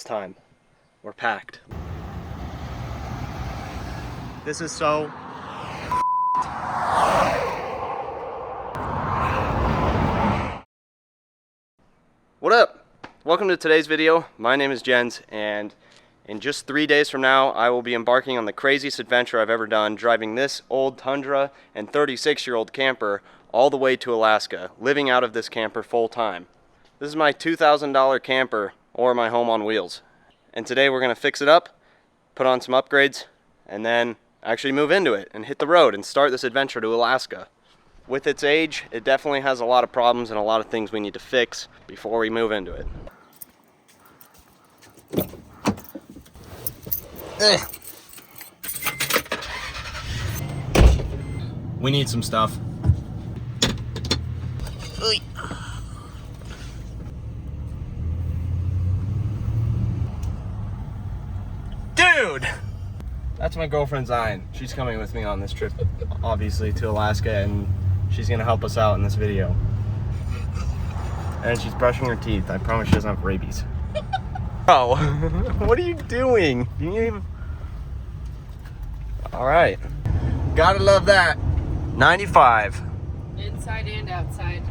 time. We're packed. This is so What up? Welcome to today's video. My name is Jens, and in just 3 days from now, I will be embarking on the craziest adventure I've ever done, driving this old Tundra and 36-year-old camper all the way to Alaska, living out of this camper full time. This is my $2,000 camper, or my home on wheels. And today we're gonna fix it up, put on some upgrades, and then actually move into it and hit the road and start this adventure to Alaska. With its age, it definitely has a lot of problems and a lot of things we need to fix before we move into it. We need some stuff. Dude! That's my girlfriend Zion. She's coming with me on this trip, obviously, to Alaska, and she's gonna help us out in this video. And she's brushing her teeth. I promise she doesn't have rabies. Oh, what are you doing? You even... All right, gotta love that. 95. Inside and outside.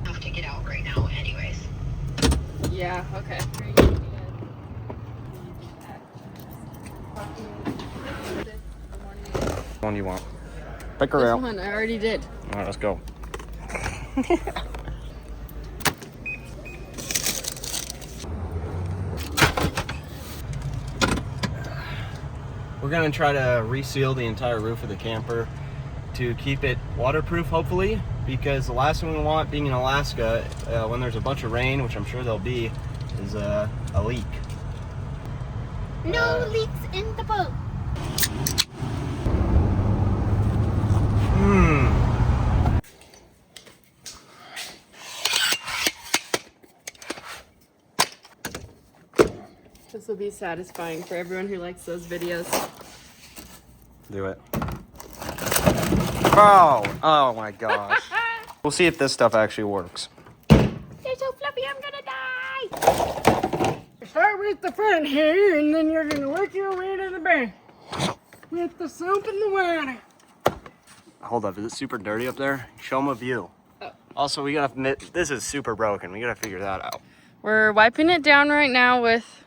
I have to get out right now anyways. Yeah, okay. Which one do you want? Pick her This out. one, I already did. All right, let's go. We're gonna try to reseal the entire roof of the camper to keep it waterproof, hopefully, because the last thing we want being in Alaska, when there's a bunch of rain, which I'm sure there'll be, is a leak. No leaks in the boat. This will be satisfying for everyone who likes those videos. Do it. Oh my gosh. We'll see if this stuff actually works. They're so fluffy, I'm gonna die. Start with the front here, and then you're gonna work your way to the back with the soap and the water. Hold up, is it super dirty up there? Show them a view. Oh. Also, we gotta admit, this is super broken. We gotta figure that out. We're wiping it down right now with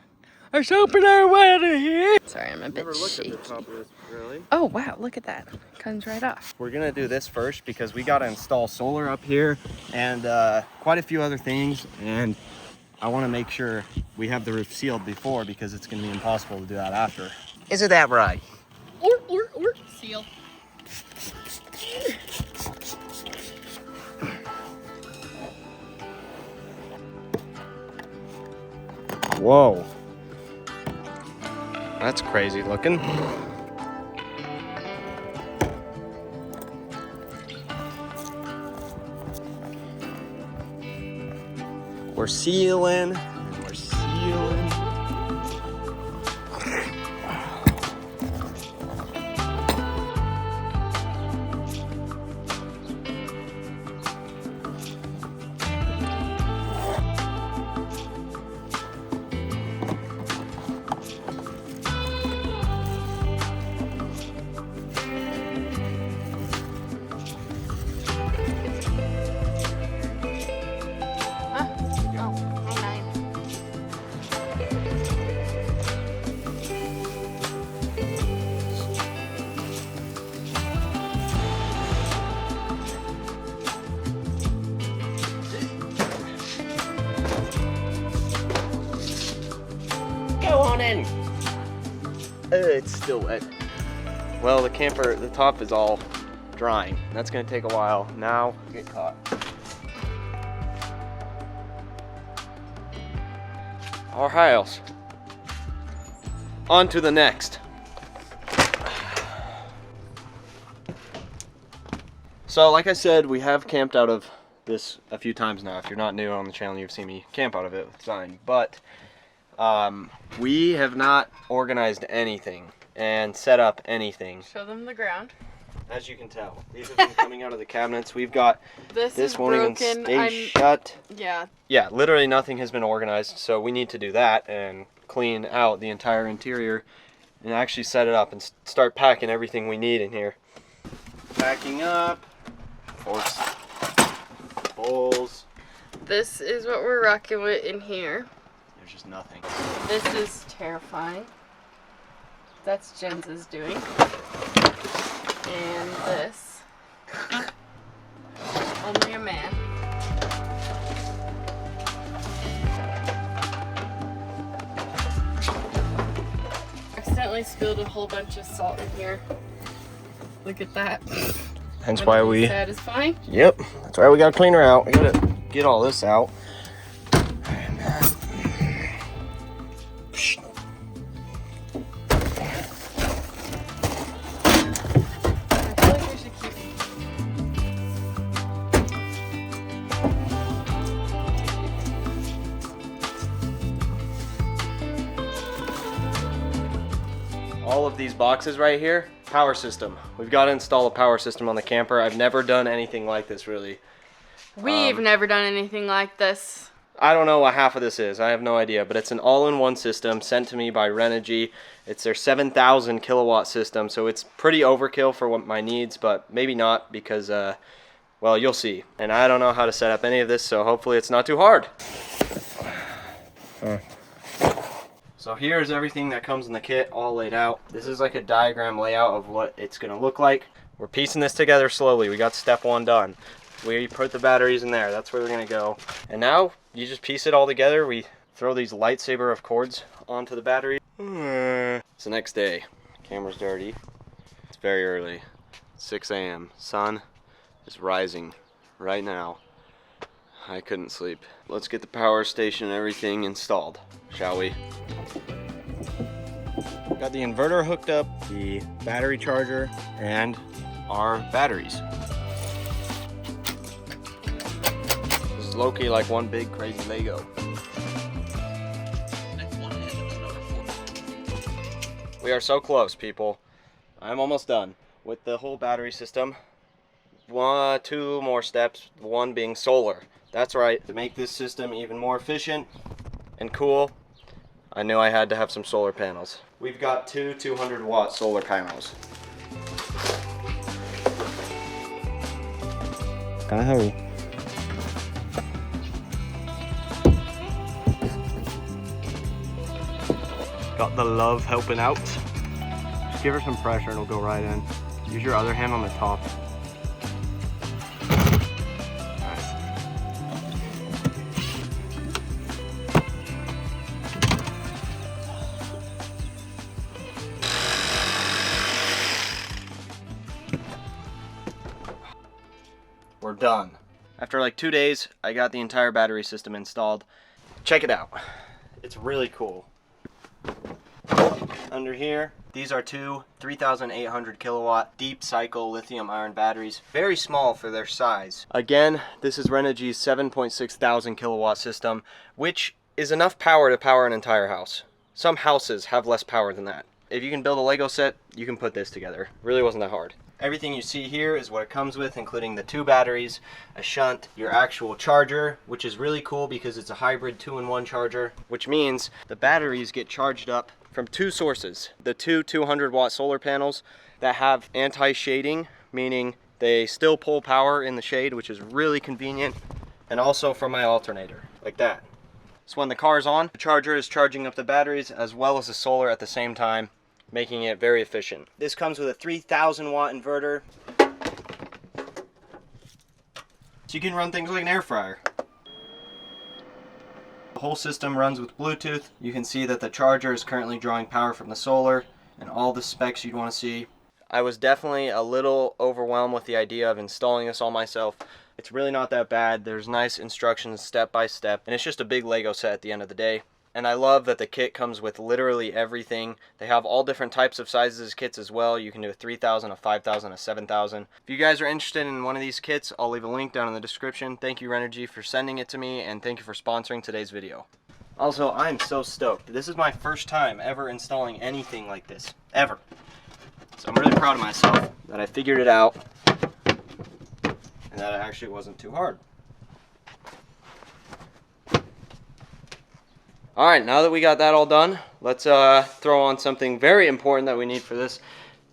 our soap and our water here. Sorry, I'm a bit Never looked at shaky. the top of this, really. Oh wow, look at that. Comes right off. We're gonna do this first because we gotta install solar up here and quite a few other things, and I wanna make sure we have the roof sealed before, because it's gonna be impossible to do that after. Isn't that right? Seal. Whoa. That's crazy looking. We're sealing, and we're sealing. Go on in. It's still wet. Well, the camper, the top is all drying. That's gonna take a while. Now, get caught. All right, on to the next. So, like I said, we have camped out of this a few times now. If you're not new on the channel, you've seen me camp out of it with Zion. But we have not organized anything and set up anything. Show them the ground. As you can tell, these have been coming out of the cabinets. We've got This won't broken. even stay shut. Yeah. Yeah, literally nothing has been organized, so we need to do that and clean out the entire interior and actually set it up and start packing everything we need in here. Packing up, forks, bowls. This is what we're rocking with in here. There's just nothing. This is terrifying. That's Jens's doing. And this. Only a man. Accidentally spilled a whole bunch of salt in here. Look at that. Hence Wouldn't why it be we. satisfying? Yep, that's why we gotta clean her out. We gotta get all this out. I feel like we should keep. All of these boxes right here, power system. We've got to install a power system on the camper. I've never done anything like this really. We've never done anything like this. I don't know what half of this is. I have no idea, but it's an all-in-one system sent to me by Renogy. It's their 7,000 kilowatt system, so it's pretty overkill for what my needs, but maybe not because, well, you'll see. And I don't know how to set up any of this, so hopefully it's not too hard. So here's everything that comes in the kit all laid out. This is like a diagram layout of what it's gonna look like. We're piecing this together slowly. We got step one done. We put the batteries in there. That's where they're gonna go. And now you just piece it all together. We throw these lightsaber of cords onto the battery. It's the next day. Camera's dirty. It's very early. 6 a.m. Sun is rising right now. I couldn't sleep. Let's get the power station and everything installed, shall we? Got the inverter hooked up, the battery charger, and our batteries. This is low-key like one big crazy Lego. We are so close, people. I'm almost done with the whole battery system. Two more steps, one being solar. That's right, to make this system even more efficient and cool, I knew I had to have some solar panels. We've got two 200-watt solar panels. Kinda heavy. Got the love helping out. Just give her some pressure and it'll go right in. Use your other hand on the top. We're done. After like 2 days, I got the entire battery system installed. Check it out. It's really cool. Under here, these are two 3,800 kilowatt deep cycle lithium ion batteries. Very small for their size. Again, this is Renogy's 7.6 thousand kilowatt system, which is enough power to power an entire house. Some houses have less power than that. If you can build a Lego set, you can put this together. Really wasn't that hard. Everything you see here is what it comes with, including the 2 batteries, a shunt, your actual charger, which is really cool because it's a hybrid 2-in-1 charger, which means the batteries get charged up from 2 sources. The 2 200-watt solar panels that have anti-shading, meaning they still pull power in the shade, which is really convenient, and also from my alternator, like that. So when the car's on, the charger is charging up the batteries as well as the solar at the same time, making it very efficient. This comes with a 3,000 watt inverter. So you can run things like an air fryer. The whole system runs with Bluetooth. You can see that the charger is currently drawing power from the solar and all the specs you'd want to see. I was definitely a little overwhelmed with the idea of installing this all myself. It's really not that bad. There's nice instructions step by step, and it's just a big Lego set at the end of the day. And I love that the kit comes with literally everything. They have all different types of sizes kits as well. You can do a 3,000, a 5,000, a 7,000. If you guys are interested in one of these kits, I'll leave a link down in the description. Thank you, Renogy, for sending it to me, and thank you for sponsoring today's video. Also, I'm so stoked. This is my first time ever installing anything like this, ever. So I'm really proud of myself that I figured it out and that it actually wasn't too hard. All right, now that we got that all done, let's throw on something very important that we need for this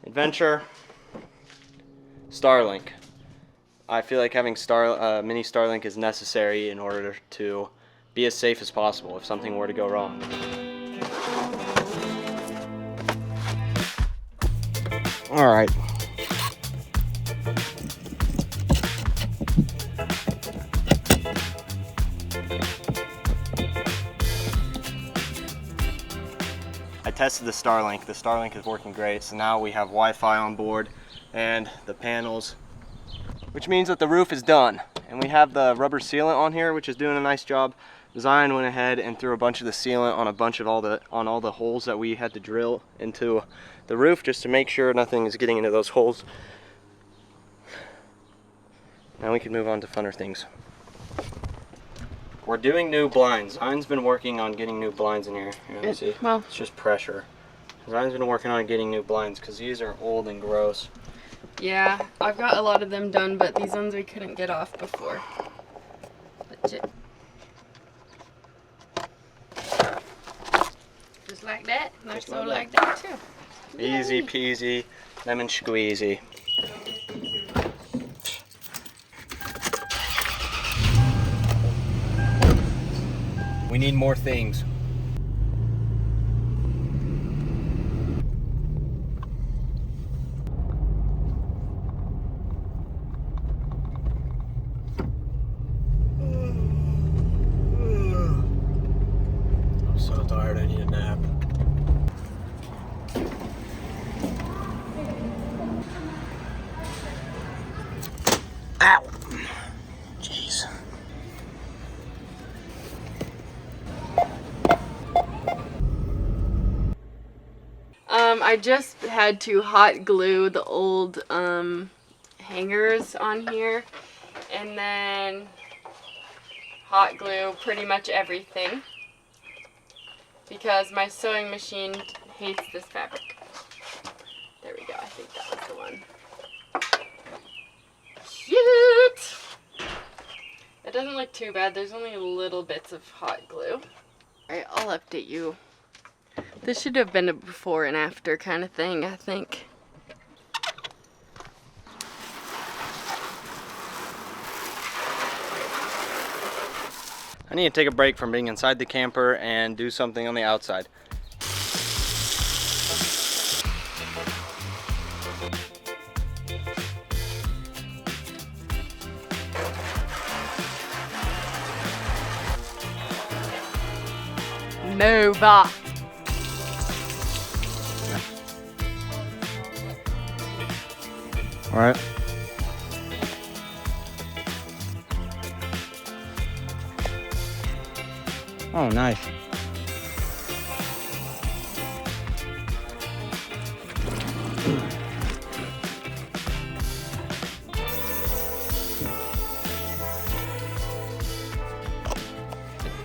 adventure. Starlink. I feel like having mini Starlink is necessary in order to be as safe as possible if something were to go wrong. All right. I tested the Starlink. The Starlink is working great. So now we have Wi-Fi on board and the panels, which means that the roof is done. And we have the rubber sealant on here, which is doing a nice job. Zion went ahead and threw a bunch of the sealant on all the holes that we had to drill into the roof, just to make sure nothing is getting into those holes. Now we can move on to funner things. We're doing new blinds. Zion's been working on getting new blinds in here. You know, see? Well, it's just pressure. Zion's been working on getting new blinds because these are old and gross. yeah, I've got a lot of them done, but these ones we couldn't get off before. Legit. Just like that. And they're so like that too. Easy peasy, lemon squeezy. We need more things. I'm so tired, I need a nap. Ow! Jeez. I just had to hot glue the old hangers on here, and then hot glue pretty much everything because my sewing machine hates this fabric. There we go, I think that was the one. Cute! It doesn't look too bad, there's only little bits of hot glue. Alright, I'll update you. This should have been a before and after kind of thing, I think. I need to take a break from being inside the camper and do something on the outside. Nova. All right. Oh, nice.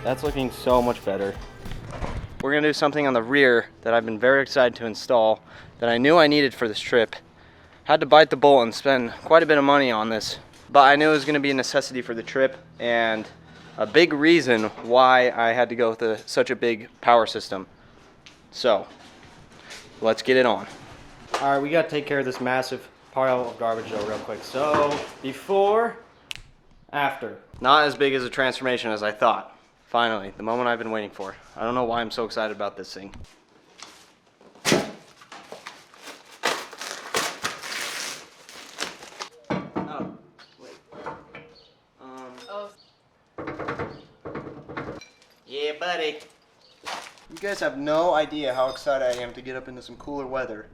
That's looking so much better. We're gonna do something on the rear that I've been very excited to install that I knew I needed for this trip. Had to bite the bullet and spend quite a bit of money on this, but I knew it was gonna be a necessity for the trip and a big reason why I had to go with such a big power system. So, let's get it on. All right, we gotta take care of this massive pile of garbage though real quick. So, before, after. Not as big as a transformation as I thought. Finally, the moment I've been waiting for. I don't know why I'm so excited about this thing. Oh, wait. Oh. Yeah, buddy. You guys have no idea how excited I am to get up into some cooler weather.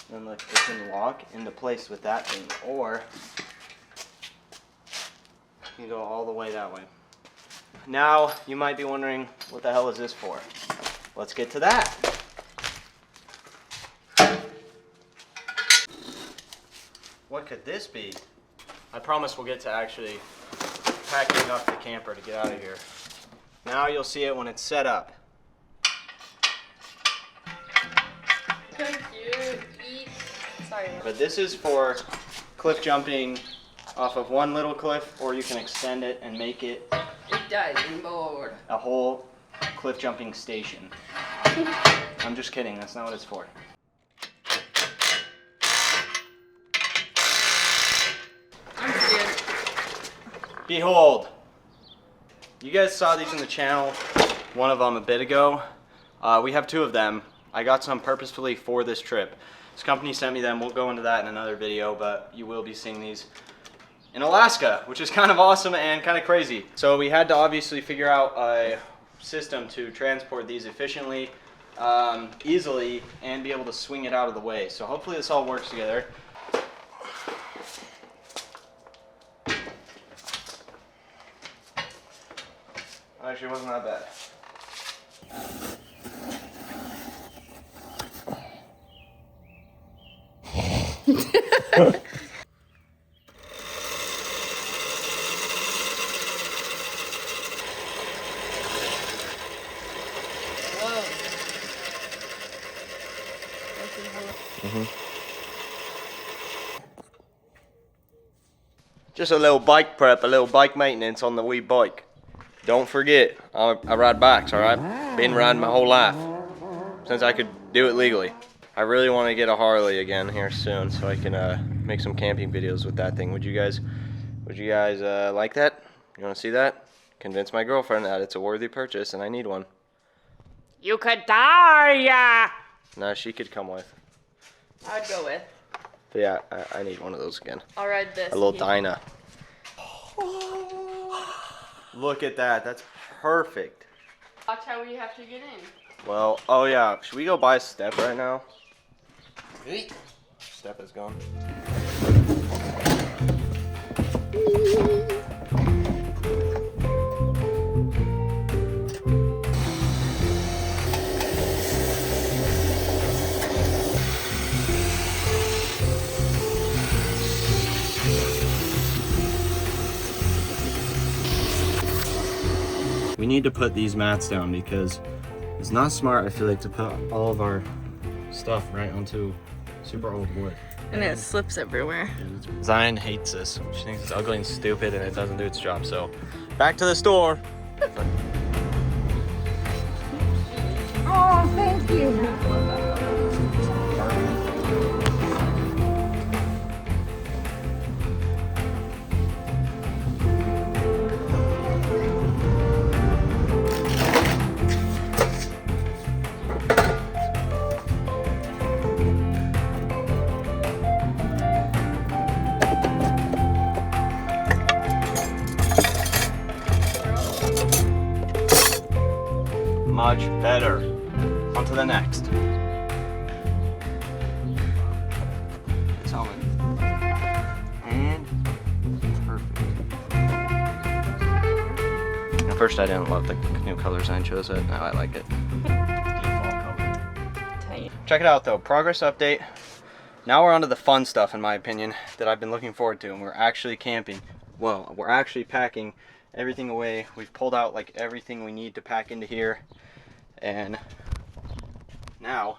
Then look, it can lock into place with that thing, or you can go all the way that way. Now, you might be wondering, what the hell is this for? Let's get to that. What could this be? I promise we'll get to actually packing up the camper to get out of here. Now you'll see it when it's set up. Thank you. Sorry. But this is for cliff jumping off of one little cliff, or you can extend it and make it It diving board. a whole cliff jumping station. I'm just kidding, that's not what it's for. I'm scared. Behold! You guys saw these in the channel, one of them a bit ago. We have 2 of them. I got some purposefully for this trip. This company sent me them. We'll go into that in another video, but you will be seeing these in Alaska, which is kind of awesome and kind of crazy. So we had to obviously figure out a system to transport these efficiently, easily, and be able to swing it out of the way. So hopefully this all works together. Actually, it wasn't that bad. Just a little bike prep, a little bike maintenance on the wee bike. Don't forget, I ride bikes, alright? Been riding my whole life, since I could do it legally. I really want to get a Harley again here soon, so I can make some camping videos with that thing. Would you guys like that? You want to see that? Convince my girlfriend that it's a worthy purchase and I need one. You could die! Nah, she could come with. I'd go with. But yeah, I need one of those again. I'll ride this. A little Dyna. Look at that, that's perfect. Watch how we have to get in. Well, oh yeah, should we go buy a step right now? Step is gone. We need to put these mats down because it's not smart, I feel like, to put all of our stuff right onto super old wood. And it slips everywhere. Zion hates this. She thinks it's ugly and stupid and it doesn't do its job. So, back to the store. Oh, thank you. Much better. On to the next. Helmet. And perfect. At first I didn't love the new color Zion chose it. Now I like it. Default color. Check it out though. Progress update. Now we're on to the fun stuff, in my opinion, that I've been looking forward to, and we're actually camping. Well, we're actually packing everything away. We've pulled out like everything we need to pack into here. And now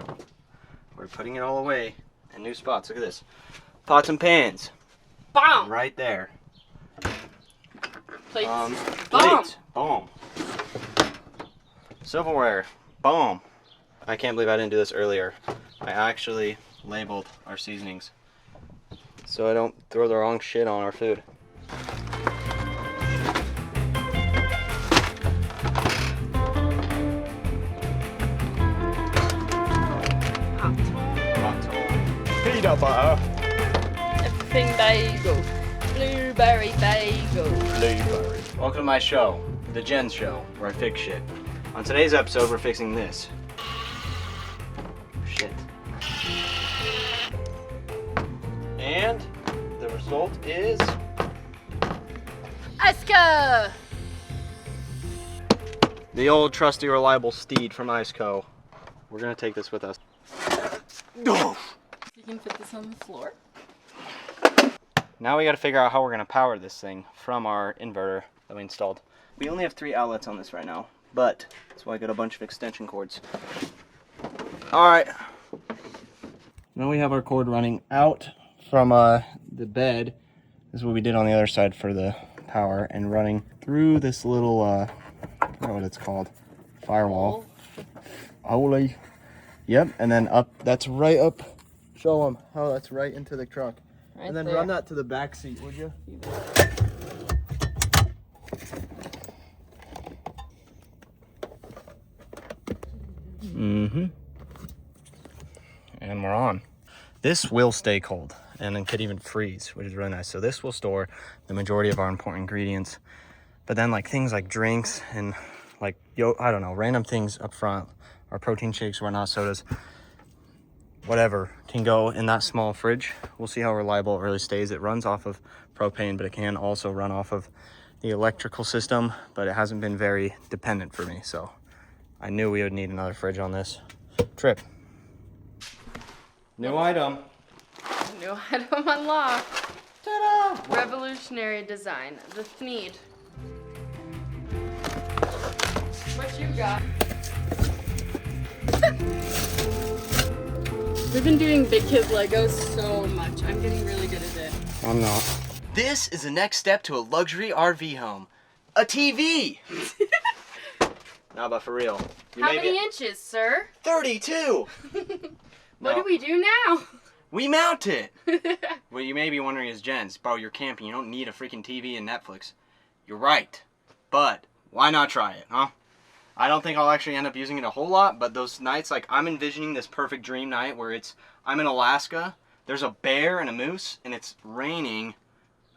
we're putting it all away in new spots. Look at this. Pots and pans. Bomb! Right there. Plates. Plates. Boom. Silverware. Boom. I can't believe I didn't do this earlier. I actually labeled our seasonings so I don't throw the wrong shit on our food. Peanut butter. Everything bagel. Blueberry bagel. Blueberry. Welcome to my show, The Jen Show, where I fix shit. On today's episode, we're fixing this. Shit. And the result is... Iceco! the old trusty reliable steed from Iceco. We're gonna take this with us. You can fit this on the floor. Now we gotta figure out how we're gonna power this thing from our inverter that we installed. We only have 3 outlets on this right now, but that's why I got a bunch of extension cords. Alright. Now we have our cord running out from the bed. This is what we did on the other side for the power, and running through this little, I don't know what it's called, firewall. Holy. Yep, and then up, that's right up. Show them how that's right into the truck. Right and then there. run that to the back seat, would you? Mm-hmm. And we're on. This will stay cold and then could even freeze, which is really nice. So this will store the majority of our important ingredients. But then like things like drinks and like, I don't know, random things up front, our protein shakes, whatnot, sodas, whatever can go in that small fridge. We'll see how reliable it really stays. It runs off of propane, but it can also run off of the electrical system, but it hasn't been very dependent for me. So I knew we would need another fridge on this trip. New item. New item unlocked. Ta-da! Revolutionary design. The Thneed. What you got? We've been doing Big Kid Legos so much. I'm getting really good at it. I'm not. This is the next step to a luxury RV home. A TV! No, but for real. How many inches, sir? 32! What No. do we do now? We mount it! What you may be wondering is, Jens, bro, you're camping. You don't need a freaking TV and Netflix. You're right. But why not try it, huh? I don't think I'll actually end up using it a whole lot, but those nights, like, I'm envisioning this perfect dream night where I'm in Alaska, there's a bear and a moose, and it's raining.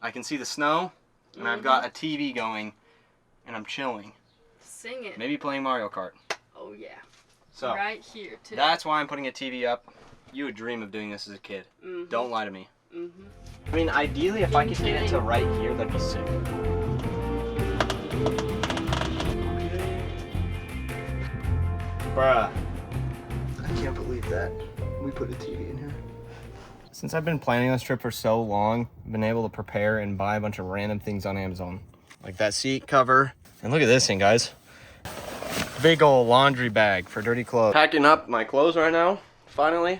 I can see the snow, and I've got a TV going, and I'm chilling. Sing it. Maybe playing Mario Kart. Oh, yeah. So, right here, too. that's why I'm putting a TV up. You would dream of doing this as a kid. Don't lie to me. I mean, ideally, if I could get it to right here, that'd be sick. Bruh. I can't believe that. We put a TV in here. Since I've been planning this trip for so long, I've been able to prepare and buy a bunch of random things on Amazon. Like that seat cover. And look at this thing, guys. Big old laundry bag for dirty clothes. Packing up my clothes right now, finally.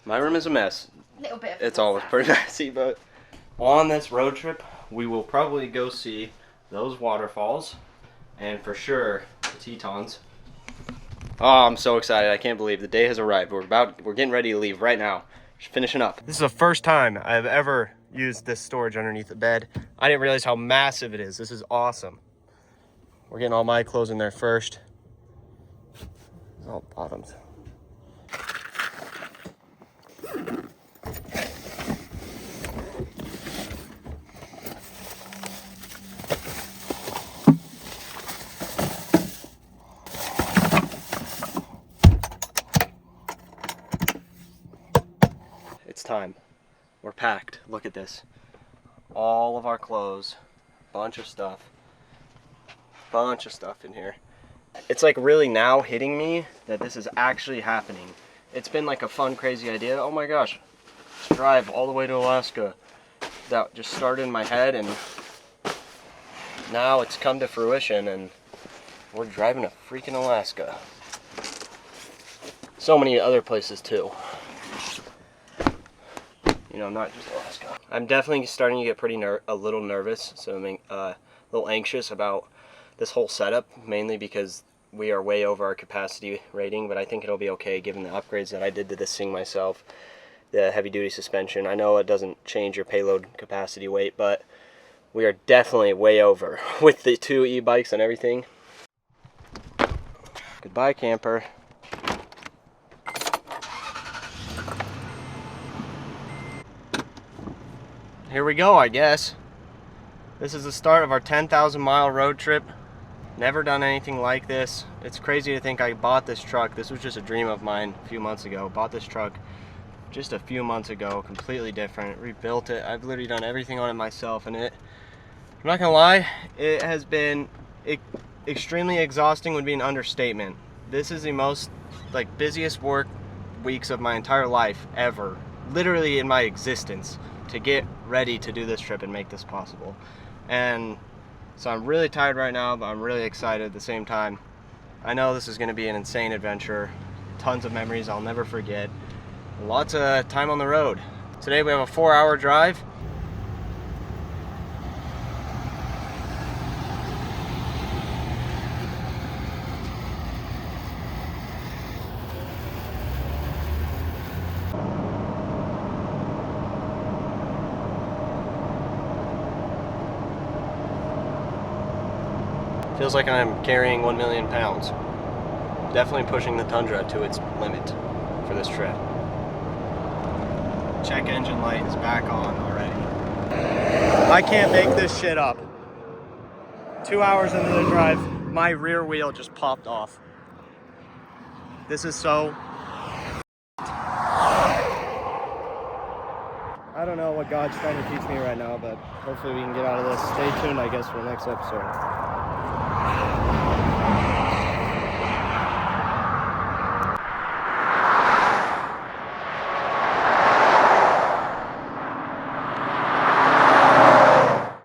My room is a mess. Little bit. It's always pretty messy, but on this road trip, we will probably go see those waterfalls and for sure the Tetons. Oh, I'm so excited. I can't believe the day has arrived. We're getting ready to leave right now. Just finishing up. This is the first time I've ever used this storage underneath the bed. I didn't realize how massive it is. This is awesome. We're getting all my clothes in there first. All bottoms. It's time. We're packed. Look at this. All of our clothes, bunch of stuff in here. It's like really now hitting me that this is actually happening. It's been like a fun, crazy idea. Oh my gosh, let's drive all the way to Alaska. That just started in my head, and now it's come to fruition, and we're driving to freaking Alaska. So many other places too. You know, not just Alaska. I'm definitely starting to get pretty a little nervous, so I'm a little anxious about this whole setup, mainly because we are way over our capacity rating, but I think it'll be okay given the upgrades that I did to this thing myself. The heavy duty suspension. I know it doesn't change your payload capacity weight, but we are definitely way over with the 2 e-bikes and everything. Goodbye, camper. Here we go, I guess. This is the start of our 10,000 mile road trip. Never done anything like this. It's crazy to think I bought this truck. This was just a dream of mine a few months ago. Bought this truck just a few months ago, completely different. Rebuilt it. I've literally done everything on it myself, and I'm not gonna lie, it has been extremely exhausting would be an understatement. This is the most busiest work weeks of my entire life ever, literally in my existence, to get ready to do this trip and make this possible. And so I'm really tired right now, but I'm really excited at the same time. I know this is going to be an insane adventure, tons of memories I'll never forget, lots of time on the road. Today we have a 4-hour drive. Feels like I'm carrying 1 million pounds. Definitely pushing the Tundra to its limit for this trip. Check engine light is back on already. I can't make this shit up. 2 hours into the drive, my rear wheel just popped off. This is so... I don't know what God's trying to teach me right now, but hopefully we can get out of this. Stay tuned, I guess, for the next episode.